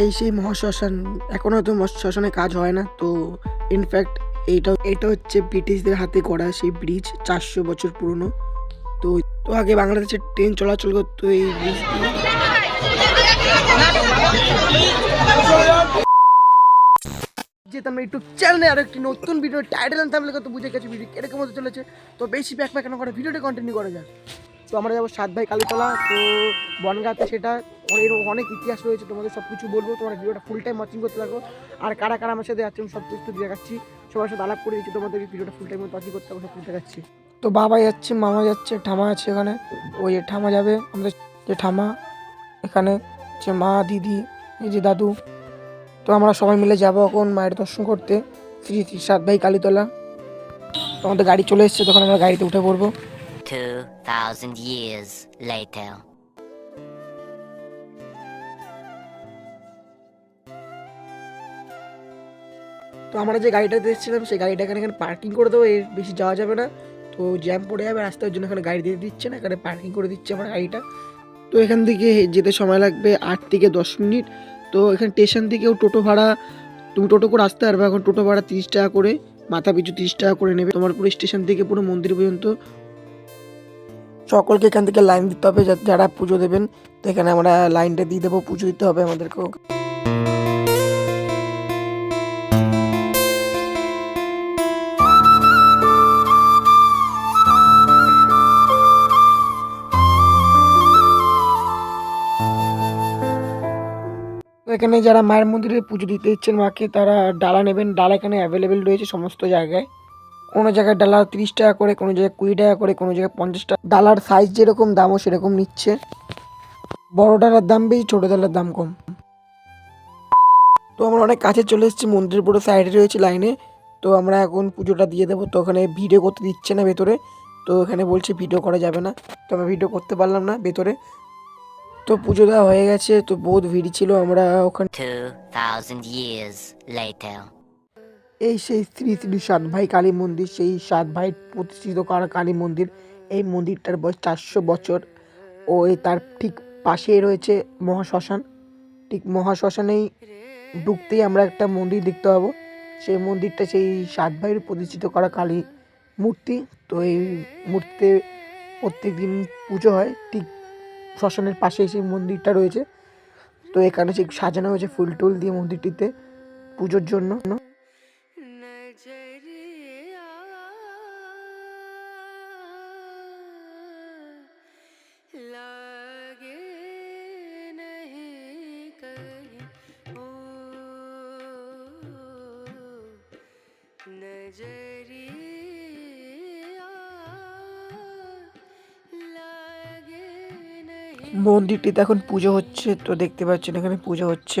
এই সেই মহাশ্মশান। এখনও তো শ্মশানে কাজ হয় না। তো ইনফ্যাক্ট এটা হচ্ছে ব্রিটিশদের হাতে করা সেই ব্রিজ, 400 বছর পুরনো। তো তো আগে বাংলাদেশে ট্রেন চলাচল করতো এই ব্রিজ দিয়ে। যেতাম ইউটিউব চ্যানেলে আর একটি নতুন ভিডিও টাইটেল আনতে থামলে কত বুঝে গেছে ভিডিও এরকম হতে চলেছে। তো বেশি ব্যাকপ্যাক কেন করে ভিডিওটা কন্টিনিউ করা যাক। তো আমরা যাবো 7 ভাই কালীতলা। তো বনগাঁতে সেটা এর অনেক ইতিহাস রয়েছে, তোমাদের সব কিছু বলবো। তোমরা ভিডিওটা ফুল টাইম ওয়াচিং করতে থাকো। আর কারা কারা আমার সাথে যাচ্ছে আমি সব কিছু দেখাচ্ছি, সবার সাথে আলাপ করে দিচ্ছি। তোমাদের ভিডিওটা ফুল টাইম ওয়াচিং করতে থাকো, সব কিছু দেখাচ্ছি। তো বাবা যাচ্ছে, মামা যাচ্ছে, ঠামা আছে এখানে। ওই যে ঠামা যাবে, আমাদের যে ঠামা এখানে, যে মা, দিদি, এই যে দাদু। তো আমরা সবাই মিলে যাবো এখন মায়ের দর্শন করতে শ্রী শ্রী 7 ভাই কালীতলা। তো আমাদের গাড়ি চলে এসেছে, তখন আমরা গাড়িতে উঠে পড়বো। 2000 years later. তো আমরা যে গাড়িটাতে এসেছিলাম সেই গাড়িটা এখানে পার্কিং করে দেবো, এর বেশি যাওয়া যাবে না। তো জ্যাম পড়ে যাবে রাস্তার জন্য, এখানে গাড়ি দিয়ে দিচ্ছে না, এখানে পার্কিং করে দিচ্ছে আমার গাড়িটা। তো এখান থেকে যেতে সময় লাগবে 8 থেকে 10 মিনিট। তো এখানে স্টেশন থেকেও টোটো ভাড়া, তুমি টোটো করে আসতে পারবে। এখন টোটো ভাড়া 30 টাকা করে, মাথা পিছু 30 টাকা করে নেবে তোমার পুরো স্টেশন থেকে পুরো মন্দির পর্যন্ত। সকলকে এখান থেকে লাইন দিতে হবে যারা পুজো দেবেন। তো এখানে আমরা লাইনটা দিয়ে দেবো, পুজো দিতে হবে আমাদেরকেও। তো এখানে যারা মায়ের মন্দিরে পুজো দিতে ইচ্ছেন মাকে, তারা ডালা নেবেন। ডালা এখানে অ্যাভেলেবেল রয়েছে সমস্ত জায়গায়। কোনো জায়গায় ডালা 30 টাকা করে, কোনো জায়গায় 20 টাকা করে, কোনো জায়গায় 50 টাকা। ডালার সাইজ যেরকম দামও সেরকম নিচ্ছে। বড় ডালার দাম বেশি, ছোটো ডালার দাম কম। তো আমরা অনেক কাছে চলে এসেছি, মন্দিরের পুরো সাইডে রয়েছে লাইনে। তো আমরা এখন পুজোটা দিয়ে দেবো। তো ওখানে ভিডিও করতে দিচ্ছে না ভেতরে। তো এখানে বলছে ভিডিও করা যাবে না। তো আমরা ভিডিও করতে পারলাম না ভেতরে। তো পুজো দেওয়া হয়ে গেছে। তো বহুত ভিড় ছিল। আমরা ওখানে 2000 years later. এই সেই শ্রী শ্রী 7 ভাই কালী মন্দির, সেই 7 ভাই প্রতিষ্ঠিত করা কালী মন্দির। এই মন্দিরটার বয়স 400 বছর। ও তার ঠিক পাশেই রয়েছে মহাশ্মশান। ঠিক মহাশ্মশানেই ঢুকতেই আমরা একটা মন্দির দেখতে পাবো। সেই মন্দিরটা সেই 7 ভাইয়ের প্রতিষ্ঠিত করা কালী মূর্তি। তো এই মূর্তিতে প্রত্যেক দিন পুজো হয়। ঠিক শ্মশানের পাশেই সেই মন্দিরটা রয়েছে। তো এখানে সেই সাজানো হয়েছে ফুল টুল দিয়ে মন্দিরটিতে পুজোর জন্য। মন্দিরটিতে এখন পুজো হচ্ছে। তো দেখতে পাচ্ছেন এখানে পুজো হচ্ছে।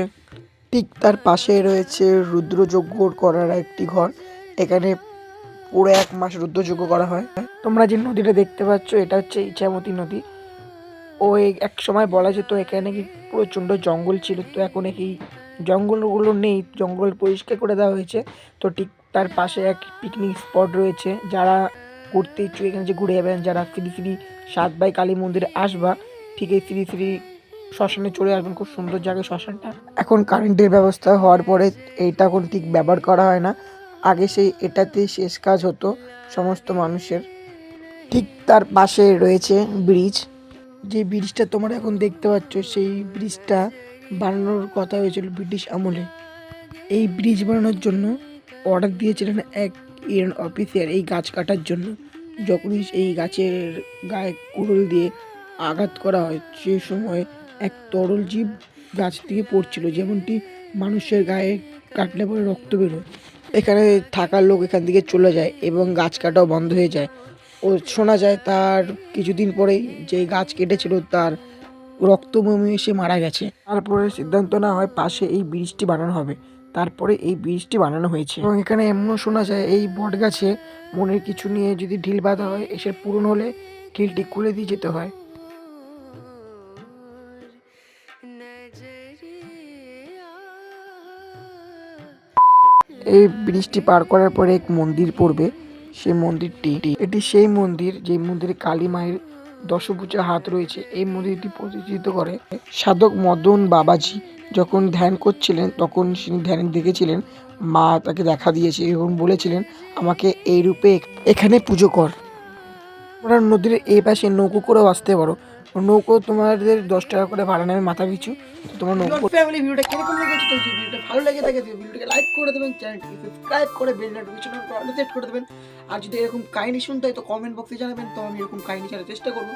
ঠিক তার পাশে রয়েছে রুদ্রযজ্ঞ করার একটি ঘর। এখানে পুরো 1 মাস রুদ্রযজ্ঞ করা হয়। তোমরা যে নদীটা দেখতে পাচ্ছ এটা হচ্ছে ইছামতি নদী। ওই এক সময় বলা যেত এখানে কি প্রচণ্ড জঙ্গল ছিল। তো এখন এই জঙ্গলগুলো নেই, জঙ্গল পরিষ্কার করে দেওয়া হয়েছে। তো ঠিক তার পাশে এক পিকনিক স্পট রয়েছে। যারা ঘুরতে ইচ্ছুক এখানে যে ঘুরে যাবেন, যারা শ্রী শ্রী 7 ভাই কালী মন্দিরে আসবা, ঠিক এই শ্রী শ্রী শ্মশানে চলে আসবেন। খুব সুন্দর জায়গায় শ্মশানটা। এখন কারেন্টের ব্যবস্থা হওয়ার পরে এইটা এখন ঠিক ব্যবহার করা হয় না। আগে সেই এটাতেই শেষ কাজ হতো সমস্ত মানুষের। ঠিক তার পাশে রয়েছে ব্রিজ। যে ব্রিজটা তোমরা এখন দেখতে পাচ্ছ, সেই ব্রিজটা বানানোর কথা হয়েছিল ব্রিটিশ আমলে। এই ব্রিজ বানানোর জন্য অর্ডার দিয়েছিলেন এক ইন্ডিয়ান অফিসার এই গাছ কাটার জন্য। যখনই এই গাছের গায়ে কুড়ুল দিয়ে আঘাত করা হয়, সে সময় এক তরল জীব গাছ থেকে পড়ছিল, যেমনটি মানুষের গায়ে কাটলে পরে রক্ত বেরোয়। এখানে থাকার লোক এখান থেকে চলে যায় এবং গাছ কাটাও বন্ধ হয়ে যায়। ও শোনা যায় তার কিছুদিন পরেই যে গাছ কেটেছিল তার রক্তবমি এসে মারা গেছে। তারপরে সিদ্ধান্ত না হয় পাশে এই ব্রিজটি বানানো হবে। তারপরে এই ব্রিজটি বানানো হয়েছে। এবং এখানে এমনও শোনা যায় এই বট গাছে মনের কিছু নিয়ে যদি ঢিল বাঁধা হয়, এসে পূরণ হলে ঢিলটি খুলে দিয়ে যেতে হয়। এই ব্রিজটি পার করার পরে এক মন্দির পড়বে। সেই মন্দিরটি এটি সেই মন্দির যে মন্দিরে কালী মায়ের দশভুজা হাত রয়েছে। এই মন্দিরটি প্রতিষ্ঠিত করে সাধক মদন বাবাজি। যখন ধ্যান করছিলেন তখন তিনি ধ্যানে দেখেছিলেন মা তাকে দেখা দিয়েছে এবং বলেছিলেন আমাকে এই রূপে এখানে পুজো কর। তোমরা নদীর এই পাশে নৌকো করেও আসতে পারো। নৌকো তোমাদের 10 টাকা করে ভাড়া নেবে মাথা পিছু। তো তোমার নৌকো ফ্যামিলি ভিডিওটা কিরকম লেগেছে, তো যদি ভিডিওটা ভালো লেগে থাকে ভিডিওটাকে লাইক করে দেবেন, চ্যানেলটিকে সাবস্ক্রাইব করে বেল নোটিফিকেশন অল সেট করে দেবেন। আর যদি এরকম কাহিনী শুনতে হয় তো কমেন্ট বক্সে জানাবেন, তো আমি এরকম কাহিনী ছাড়ার চেষ্টা করবো।